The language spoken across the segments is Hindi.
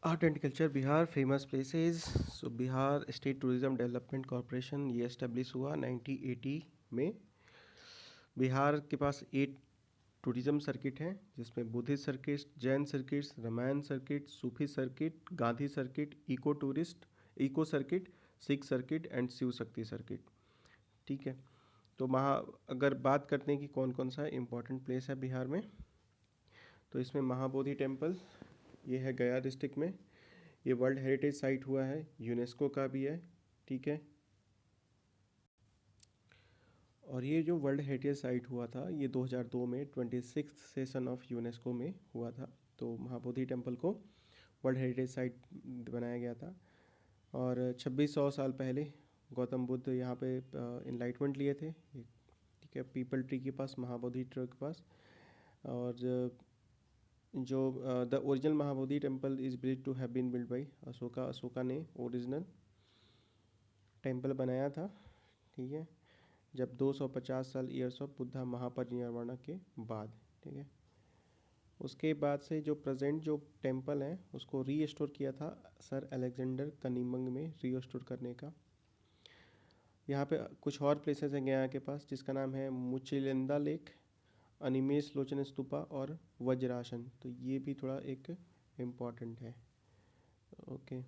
Art and culture Bihar famous places. So Bihar state tourism development corporation ये एस्टेब्लिश हुआ 1980 में। बिहार के पास 8 टूरिज्म सर्किट हैं, जिसमें Buddhist circuit, Jain circuit, Ramayan circuit, Sufi circuit, Gandhi circuit, eco circuit, Sikh circuit and Shiv Shakti circuit. ठीक है। तो अगर बात करते हैं कि कौन कौन सा इम्पोर्टेंट प्लेस है बिहार में, तो इसमें महाबोधि टेम्पल, ये है गया डिस्ट्रिक्ट में। ये वर्ल्ड हेरिटेज साइट हुआ है, यूनेस्को का भी है। ठीक है। और ये जो वर्ल्ड हेरिटेज साइट हुआ था, ये 2002 में 26th सेशन ऑफ यूनेस्को में हुआ था। तो महाबोधि टेम्पल को वर्ल्ड हेरिटेज साइट बनाया गया था। और 2600 साल पहले गौतम बुद्ध यहाँ पे इनलाइटमेंट लिए थे। ठीक है, पीपल ट्री के पास, महाबोधि ट्री के पास। और जो the original Mahabodhi temple is believed to have been build by Ashoka ने ओरिजिनल टेम्पल बनाया था। ठीक है, जब 250 साल ईयर्स ऑफ बुद्धा महापरिनिर्वाण के बाद। ठीक है। उसके बाद से जो प्रेजेंट जो टेम्पल है उसको रीस्टोर किया था सर अलेक्जेंडर कनिमंग में, रीस्टोर करने का। यहाँ पे कुछ और प्लेसेस हैं गया के पास, जिसका नाम है मुचिलेंदा लेक, अनिमेष लोचन स्तूपा और वज्रासन। तो ये भी थोड़ा एक इम्पॉर्टेंट है। ओके।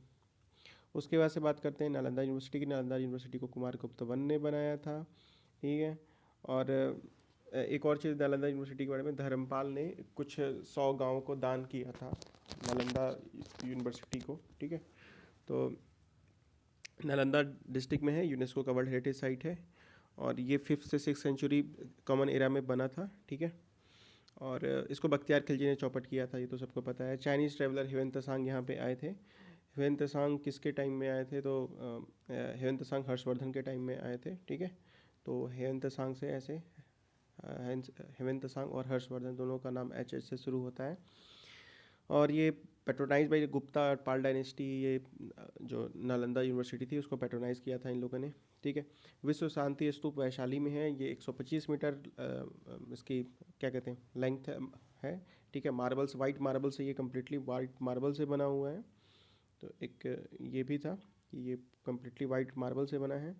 उसके बाद से बात करते हैं नालंदा यूनिवर्सिटी की। नालंदा यूनिवर्सिटी को कुमार गुप्त वन ने बनाया था। ठीक है। और एक और चीज़ नालंदा यूनिवर्सिटी के बारे में, धर्मपाल ने कुछ 100 गाँव को दान किया था नालंदा यूनिवर्सिटी को। ठीक है। तो नालंदा डिस्ट्रिक्ट में है, यूनेस्को का वर्ल्ड हेरिटेज साइट है। और ये 5th से 6th सेंचुरी कॉमन एरा में बना था। ठीक है। और इसको बख्तियार खिलजी ने चौपट किया था, ये तो सबको पता है। चाइनीज़ ट्रेवलर ह्वेन त्सांग यहाँ पे आए थे। ह्वेन त्सांग किसके टाइम में आए थे, तो ह्वेन त्सांग हर्षवर्धन के टाइम में आए थे। ठीक है। तो ह्वेन त्सांग से ऐसे ह्वेन त्सांग और हर्षवर्धन दोनों का नाम एच से शुरू होता है। और ये पेट्रोनाइज बाई गुप्ता और पाल डायनेस्टी, ये जो नालंदा यूनिवर्सिटी थी उसको पेट्रोनाइज किया था इन लोगों ने। ठीक है। विश्व शांति स्तूप वैशाली में है। ये 125 मीटर इसकी क्या कहते हैं लेंथ है। ठीक है। मार्बल्स, वाइट मार्बल से, ये कम्प्लीटली वाइट मार्बल से बना हुआ है। तो एक ये भी था कि ये कम्प्लीटली वाइट मार्बल से बना है।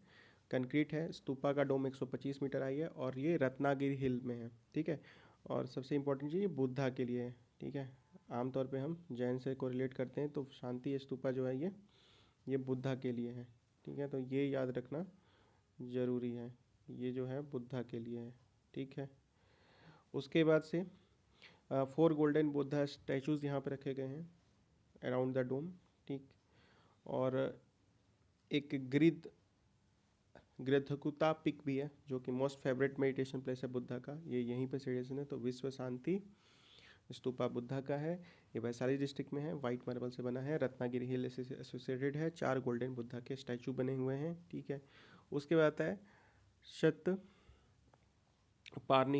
कंक्रीट है। स्तूपा का डोम 125 मीटर आई है और ये रत्नागिरी हिल में है। ठीक है। और सबसे इम्पोर्टेंट चीज़ ये बुद्धा के लिए है। ठीक है। आमतौर पे हम जैन से को रिलेट करते हैं, तो शांति स्तूपा जो है ये बुद्धा के लिए है। ठीक है। तो ये याद रखना ज़रूरी है, ये जो है बुद्धा के लिए है। ठीक है। उसके बाद से 4 गोल्डन बुद्धा स्टैचूज़ यहाँ पे रखे गए हैं अराउंड द डोम। ठीक। और एक गृद्धकुता पिक भी है, जो कि मोस्ट फेवरेट मेडिटेशन प्लेस है बुद्धा का, ये यहीं पे सिचुएशन है। तो विश्व शांति स्तूपा बुद्धा का है। ये वैशाली डिस्ट्रिक्ट में है, वाइट मार्बल से बना है, रत्नागिरी हिल से एसोसिएटेड है। 4 गोल्डन बुद्धा के स्टैचू बने हुए हैं। ठीक है। उसके बाद आता है सतपारनी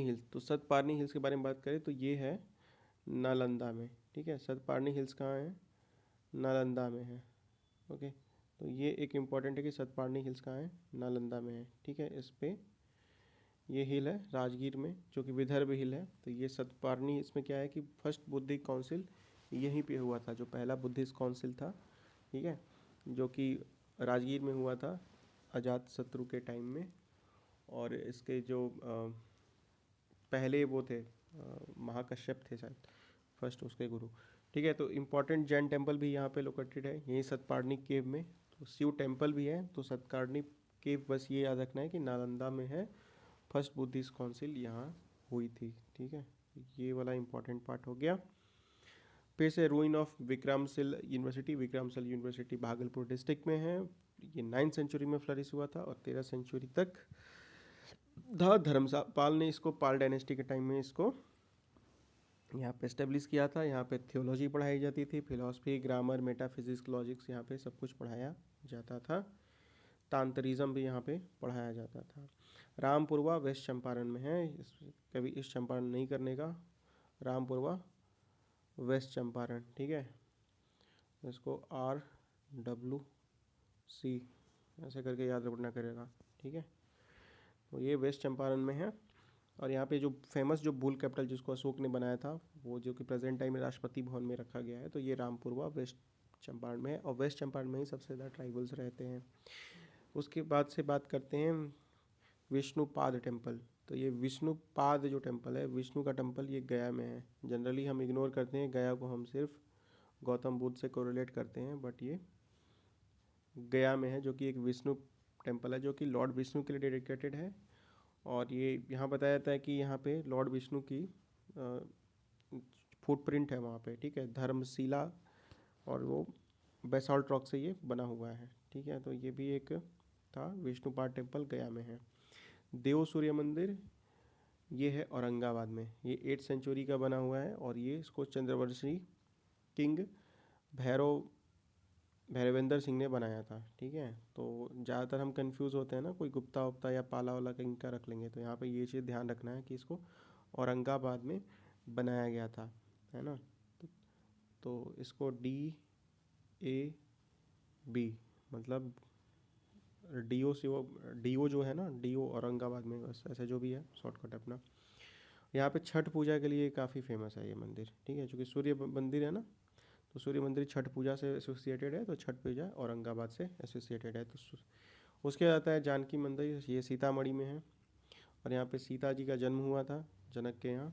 हिल्स। तो सतपारनी हिल्स के बारे में बात करें तो ये है नालंदा में। ठीक है। सतपारनी हिल्स कहाँ है, नालंदा में है। ओके। तो ये एक इम्पॉर्टेंट है कि सतपारनी हिल्स कहाँ है, नालंदा में है। ठीक है। इस पे ये हिल है राजगीर में, जो कि विदर्भ हिल है। तो ये सतपारनी, इसमें क्या है कि फर्स्ट बुद्धिक काउंसिल यहीं पे हुआ था, जो पहला बुद्धिस्ट काउंसिल था। ठीक है। जो कि राजगीर में हुआ था अजात शत्रु के टाइम में। और इसके जो पहले वो थे महाकश्यप थे शायद फर्स्ट उसके गुरु। ठीक है। तो इम्पॉर्टेंट जैन टेम्पल भी यहाँ पे लोकेटेड है, यहीं सतपारनी केव में। तो शिव टेम्पल भी है। तो सतपारनी केव, बस ये याद रखना है कि नालंदा में है, फर्स्ट बुद्धिस्ट काउंसिल यहाँ हुई थी। ठीक है। ये वाला इम्पॉर्टेंट पार्ट हो गया। फिर से ruin of Vikramshila University. Vikramshila University Bhagalpur district में है। ये 9th सेंचुरी में फ्लरिश हुआ था और 13 सेंचुरी तक धर्मपाल ने इसको, पाल डायनेस्टी के टाइम में इसको यहाँ पे इस्टेब्लिश किया था। यहाँ पे थियोलॉजी पढ़ाई जाती थी, फिलॉसफी, ग्रामर, मेटाफिजिक्स, लॉजिक्स, यहाँ पे सब कुछ पढ़ाया जाता था। तांत्रिज्म भी यहाँ पे पढ़ाया जाता था। रामपुरवा वेस्ट चंपारण में है, कभी ईस्ट चंपारण नहीं करने का। रामपुरवा वेस्ट चंपारण। ठीक है। इसको RWC ऐसे करके याद रखना करेगा। ठीक है। तो ये वेस्ट चंपारण में है। और यहाँ पे जो फेमस जो बुल कैपिटल जिसको अशोक ने बनाया था, वो जो कि प्रेजेंट टाइम में राष्ट्रपति भवन में रखा गया है, तो ये रामपुरवा वेस्ट चंपारण में है, और वेस्ट चंपारण में ही सबसे ज़्यादा ट्राइबल्स रहते हैं। उसके बाद से बात करते हैं विष्णुपाद टेम्पल। तो ये विष्णुपाद जो टेम्पल है, विष्णु का टेम्पल, ये गया में है। जनरली हम इग्नोर करते हैं गया को, हम सिर्फ गौतम बुद्ध से कोरिलेट करते हैं, बट ये गया में है, जो कि एक विष्णु टेम्पल है, जो कि लॉर्ड विष्णु के लिए डेडिकेटेड है। और ये यहाँ बताया जाता है कि यहाँ पे लॉर्ड विष्णु की फुटप्रिंट है वहाँ पे, ठीक है, धर्मशिला, और वो बेसाल्ट रॉक से ये बना हुआ है, ठीक है। तो ये भी एक था, विष्णुपाद टेम्पल गया में है। देव सूर्य मंदिर, ये है औरंगाबाद में, ये 8th सेंचुरी का बना हुआ है, और ये इसको चंद्रवंशी किंग भैरवेंद्र सिंह ने बनाया था, ठीक है। तो ज़्यादातर हम कंफ्यूज होते हैं ना, कोई गुप्ता उप्ता या पाला वाला किंग का रख लेंगे, तो यहाँ पे ये चीज़ ध्यान रखना है कि इसको औरंगाबाद में बनाया गया था, है ना। तो इसको DAB, मतलब DO जो है ना, DO औरंगाबाद में, बस ऐसा जो भी है शॉर्टकट अपना। यहाँ पे छठ पूजा के लिए काफ़ी फेमस है ये मंदिर, ठीक है, क्योंकि सूर्य मंदिर है ना, तो सूर्य मंदिर छठ पूजा से एसोसिएटेड है, तो छठ पूजा औरंगाबाद से एसोसिएटेड है। तो उसके बाद आता है जानकी मंदिर, ये सीतामढ़ी में है, और यहाँ पे सीता जी का जन्म हुआ था जनक के यहाँ,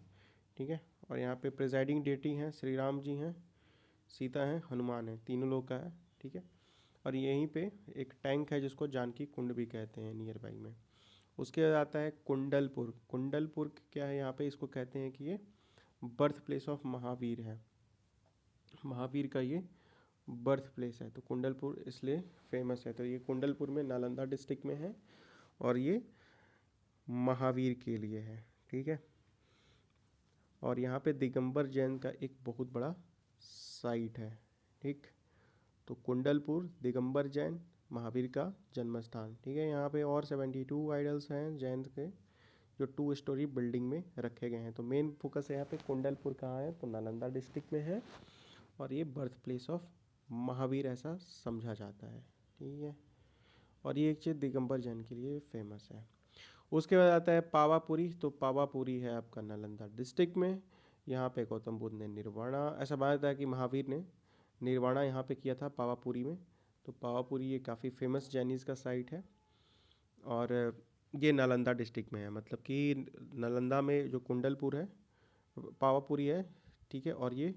ठीक है। और यहाँ पे प्रिजाइडिंग डेटी हैं, श्री राम जी हैं, सीता हैं, हनुमान है, तीनों लोग का है, ठीक है। और यहीं पे एक टैंक है जिसको जानकी कुंड भी कहते हैं, नियर बाई में। उसके बाद आता है कुंडलपुर। कुंडलपुर क्या है यहाँ पे, इसको कहते हैं कि ये बर्थ प्लेस ऑफ महावीर है, महावीर का ये बर्थ प्लेस है, तो कुंडलपुर इसलिए फेमस है। तो ये कुंडलपुर में नालंदा डिस्ट्रिक्ट में है, और ये महावीर के लिए है, ठीक है। और यहाँ पे दिगंबर जैन का एक बहुत बड़ा साइट है, ठीक। तो कुंडलपुर, दिगंबर जैन, महावीर का जन्म स्थान, ठीक है। यहाँ पे और 72 आइडल्स हैं जैन के, जो 2 स्टोरी बिल्डिंग में रखे गए हैं। तो मेन फोकस है यहाँ पे कुंडलपुर कहाँ है, तो नालंदा डिस्ट्रिक्ट में है, और ये बर्थ प्लेस ऑफ महावीर ऐसा समझा जाता है, ठीक है। और ये एक चीज़ दिगंबर जैन के लिए फेमस है। उसके बाद आता है पावापुरी। तो पावापुरी है आपका नालंदा डिस्ट्रिक्ट में। यहाँ पे गौतम बुद्ध ने निर्वाणा, ऐसा माना जाता है कि महावीर ने निर्वाणा यहाँ पे किया था पावापुरी में। तो पावापुरी ये काफ़ी फेमस जैनिज़ का साइट है, और ये नालंदा डिस्ट्रिक्ट में है, मतलब कि नालंदा में जो कुंडलपुर है, पावापुरी है, ठीक है, और ये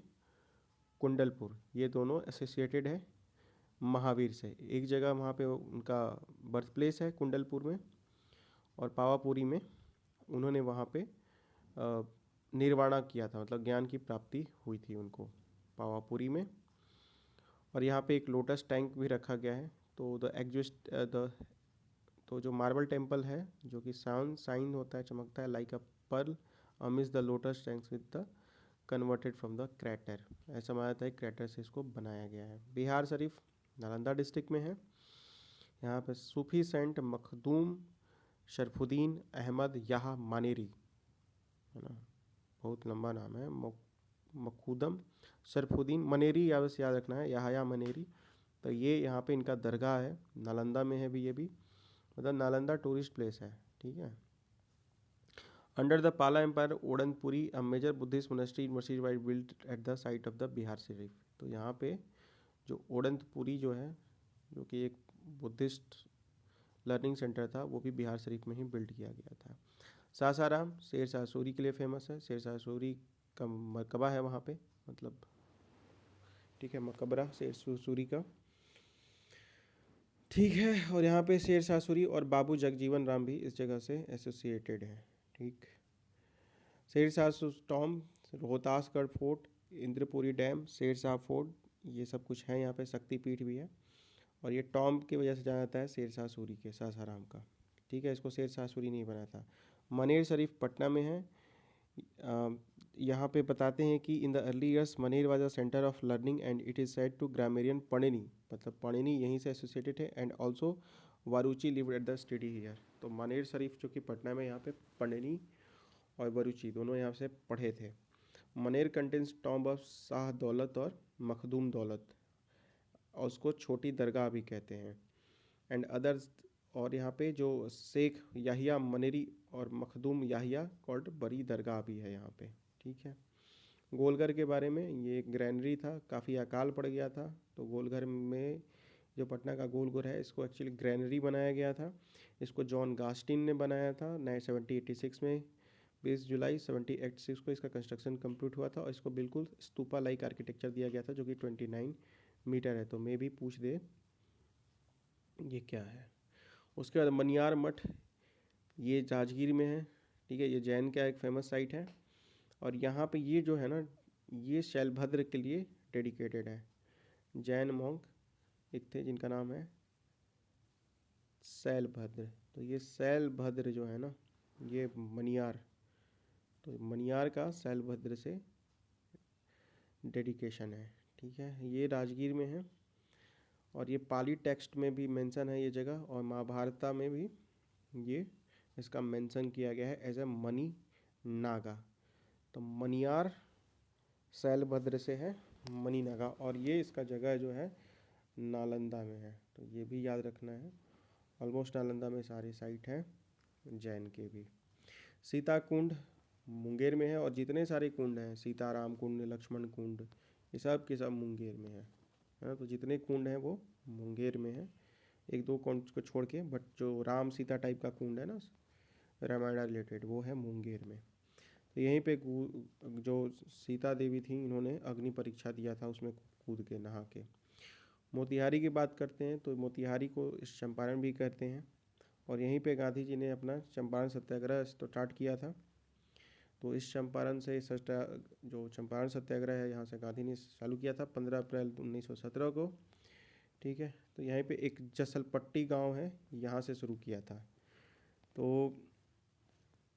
कुंडलपुर, ये दोनों एसोसिएटेड है महावीर से। एक जगह वहाँ पे उनका बर्थ प्लेस है कुंडलपुर में, और पावापुरी में उन्होंने वहाँ पे निर्वाणा किया था, मतलब ज्ञान की प्राप्ति हुई थी उनको पावापुरी में। और यहाँ पे एक लोटस टैंक भी रखा गया है। तो तो जो मार्बल टेम्पल है, जो कि साइन होता है, चमकता है like a pearl amidst the lotus tanks with the converted from the crater, ऐसा माना जाता है क्रैटर से इसको बनाया गया है। बिहार शरीफ नालंदा डिस्ट्रिक्ट में है। यहाँ पे सूफी सेंट मखदूम शरफुद्दीन अहमद याह मानेरी, है ना, बहुत लंबा नाम है, मखूदम शरफुद्दीन मनेरी, या बस याद रखना है याहया मनेरी। तो ये यहाँ पे इनका दरगाह है, नालंदा में है भी, ये भी मतलब नालंदा टूरिस्ट प्लेस है, ठीक है। Under the Pala empire Odantapuri a major Buddhist monastery university built at the site of the Bihar Sharif. तो यहाँ पे जो ओडनपुरी जो है, जो कि एक बुद्धिस्ट लर्निंग सेंटर था, वो भी बिहार शरीफ में ही बिल्ड किया गया था। सासाराम शेरशाह सूरी के लिए फेमस है, शेरशाह सूरी का मकबरा है वहाँ पे, मतलब ठीक है, मकबरा शेरशाह सूरी का, ठीक है। और यहाँ पे शेरशाह सूरी और बाबू जगजीवन राम भी इस जगह से एसोसिएटेड हैं, ठीक। Shershah tomb, Rohtasgarh fort, Indrapuri dam, Shershah fort, ये सब कुछ है यहाँ पे, शक्तिपीठ भी है। और ये टॉम की वजह से जाना जाता है शेरशाह सूरी के, सासाराम का, ठीक है। इसको शेरशाह सूरी नहीं बना था। मनेर शरीफ पटना में है। यहाँ पे बताते हैं कि in the early years Maner was a centre of learning and it is said to grammarian Panini, मतलब पणिनि यहीं से एसोसिएटेड है, and also Vararuchi lived at the study here. तो मनेर शरीफ जो कि पटना में, यहाँ पे पणिनि और वरुचि दोनों यहाँ से पढ़े थे। Maner contains tomb of Shah दौलत और मखदूम दौलत, और उसको छोटी दरगाह भी कहते हैं, एंड अदर्स। और यहाँ पे जो शेख याहिया मनेरी और मखदूम याहिया कॉल्ड बड़ी दरगाह भी है यहाँ पे, ठीक है। गोलघर के बारे में, ये एक ग्रैनरी था, काफ़ी अकाल पड़ गया था, तो गोलघर में जो पटना का गोलघर है इसको एक्चुअली ग्रैनरी बनाया गया था। इसको जॉन गास्टिन ने बनाया था 1786 में। 20 जुलाई 1786 को इसका कंस्ट्रक्शन कंप्लीट हुआ था और इसको बिल्कुल स्तूपा लाइक आर्किटेक्चर दिया गया था, जो कि 29 मीटर है। तो मे भी पूछ दे ये क्या है। उसके बाद मनियार मठ, ये जांजगीर में है, ठीक है। ये जैन का एक फेमस साइट है और यहाँ पे ये जो है ना, ये शैलभद्र के लिए डेडिकेटेड है। जैन मॉन्क एक थे जिनका नाम है शैलभद्र, तो ये शैलभद्र जो है ना, ये मनियार, तो मनियार का शैलभद्र से डेडिकेशन है, ठीक है। ये राजगीर में है और ये पाली टेक्स्ट में भी मेंशन है ये जगह, और महाभारत में भी ये इसका मेंशन किया गया है एज ए मनी नागा। तो मनियार शैलभद्र से है मनी नागा, और ये इसका जगह जो है नालंदा में है, तो ये भी याद रखना है। ऑलमोस्ट नालंदा में सारे साइट हैं जैन के भी। सीता कुंड मुंगेर में है, और जितने सारे कुंड हैं, सीताराम कुंड, लक्ष्मण कुंड, ये सब के सब मुंगेर में है ना। तो जितने कुंड हैं वो मुंगेर में है, एक दो कुंड को छोड़ के, बट जो राम सीता टाइप का कुंड है ना रामायण रिलेटेड, वो है मुंगेर में। तो यहीं पे जो सीता देवी थी, इन्होंने अग्नि परीक्षा दिया था उसमें कूद के, नहा के। मोतिहारी की बात करते हैं तो मोतिहारी को इस चंपारण भी कहते हैं, और यहीं पे गांधी जी ने अपना चंपारण सत्याग्रह स्टार्ट किया था। तो इस चंपारण से जो चंपारण सत्याग्रह है, यहाँ से गांधी ने चालू किया था 15 अप्रैल 1917 को, ठीक है। तो यहाँ पे एक जसलपट्टी गांव है, यहाँ से शुरू किया था। तो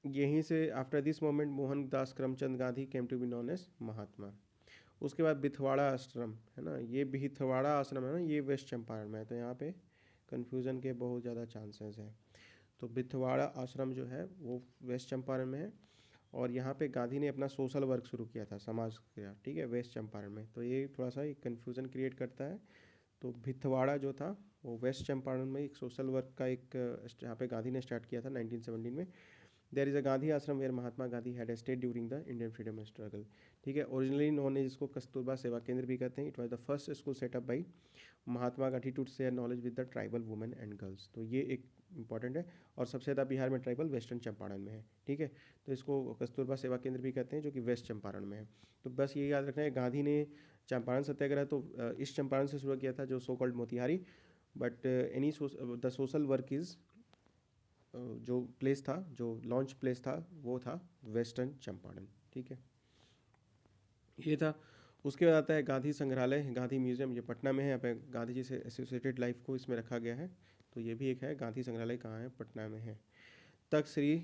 यहीं से after this moment Mohandas Karamchand Gandhi came to be known as Mahatma. उसके बाद बिथवाड़ा आश्रम है ना, ये बिथवाड़ा आश्रम है ना, ये वेस्ट चंपारण में है, तो यहाँ पे कन्फ्यूज़न के बहुत ज़्यादा चांसेस हैं। तो बिथवाड़ा आश्रम जो है वो वेस्ट चंपारण में है, और यहाँ पे गांधी ने अपना सोशल वर्क शुरू किया था, समाज क्रिया, ठीक है, वेस्ट चंपारण में। तो ये थोड़ा सा एक कन्फ्यूज़न क्रिएट करता है। तो भिथवाड़ा जो था वो वेस्ट चंपारण में एक सोशल वर्क का एक यहाँ पे गांधी ने स्टार्ट किया था 1917 में। There is a Gandhi Ashram where Mahatma Gandhi had stayed during the Indian freedom struggle, ठीक है। ओरिजिनली इन्होंने इसको कस्तूरबा सेवा केंद्र भी कहते हैं। It was the first school setup by Mahatma Gandhi to share knowledge with the tribal women and girls. तो ये एक इंपॉर्टेंट है, और सबसे ज़्यादा बिहार में ट्राइबल वेस्टर्न चंपारण में है, ठीक है। तो इसको कस्तूरबा सेवा केंद्र भी कहते हैं, जो कि वेस्ट चंपारण में है। तो बस ये याद रखना है, गांधी ने चंपारण सत्याग्रह तो इस चंपारण से शुरू किया था, जो so called Motihari, but any the social work is जो प्लेस था, जो लॉन्च प्लेस था, वो था वेस्टर्न चंपारण, ठीक है। ये था। उसके बाद आता है गांधी संग्रहालय, गांधी म्यूजियम, ये पटना में है। यहाँ पे गांधी जी से एसोसिएटेड लाइफ को इसमें रखा गया है, तो ये भी एक है। गांधी संग्रहालय कहाँ है? पटना में है। तख्त श्री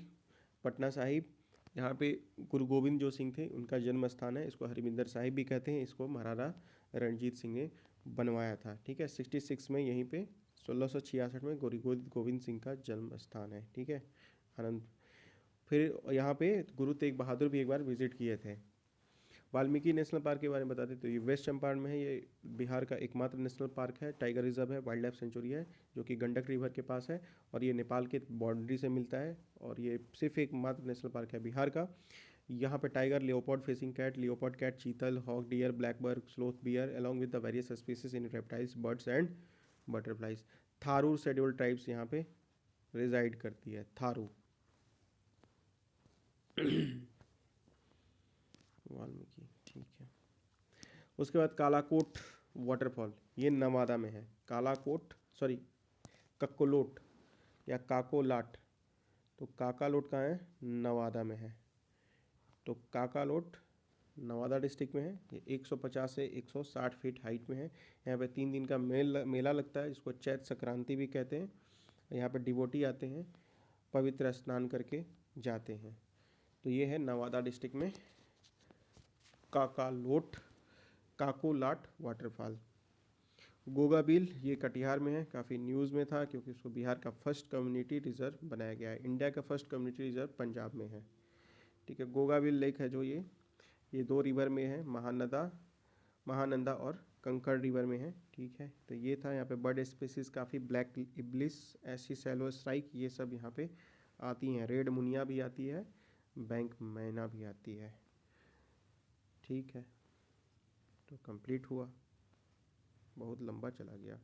पटना साहिब, यहाँ पे गुरु गोविंद जो सिंह थे उनका जन्म स्थान है, इसको हरमिंदर साहिब भी कहते हैं। इसको महाराणा रणजीत सिंह ने बनवाया था, ठीक है। 66 में यहीं पे 1666 में गुरु गोविंद सिंह का जन्म स्थान है, ठीक है, आनंद। फिर यहाँ पे गुरु तेग बहादुर भी एक बार विजिट किए थे। वाल्मीकि नेशनल पार्क के बारे में बताते तो ये वेस्ट चंपारण में है। ये बिहार का एकमात्र नेशनल पार्क है, टाइगर रिजर्व है, वाइल्ड लाइफ सेंचुरी है, जो कि गंडक रिवर के पास है, और ये नेपाल के बाउंड्री से मिलता है, और ये सिर्फ एक मात्र नेशनल पार्क है बिहार का। यहाँ पे tiger, leopard fishing cat, leopard cat, chital, hog deer, blackbuck, sloth bear along with the various species in reptiles, birds and butterflies. Tharu scheduled tribes यहाँ पे रिजाइड करती है, थारू। वाल्मीकि, ठीक है। उसके बाद कालाकोट वाटरफॉल, ये नवादा में है। कालाकोट, सॉरी, कक्कोलोट या काकोलाट, तो काकालोट कहाँ है? नवादा में है। तो काकालोट नवादा डिस्ट्रिक्ट में है। ये 150 से 160 फीट हाइट में है। यहाँ पे 3 दिन का मेला लगता है, जिसको चैत संक्रांति भी कहते हैं। यहाँ पे डिवोटी आते हैं, पवित्र स्नान करके जाते हैं। तो ये है नवादा डिस्ट्रिक्ट में काकोलाट वाटरफॉल। गोगाबिल, ये कटिहार में है, काफ़ी न्यूज़ में था क्योंकि इसको बिहार का फर्स्ट कम्युनिटी रिजर्व बनाया गया है। इंडिया का फर्स्ट कम्युनिटी रिजर्व पंजाब में है, ठीक है। गोगाबिल लेक है जो ये 2 रिवर में है, महानंदा और कंकड़ रिवर में है, ठीक है। तो ये था। यहाँ पे बर्ड स्पीसीज काफ़ी, ब्लैक इब्लिस, ऐसी सैलो स्ट्राइक, ये सब यहाँ पे आती हैं। रेड मुनिया भी आती है, बैंक मैना भी आती है। ठीक है, तो कंप्लीट हुआ, बहुत लंबा चला गया।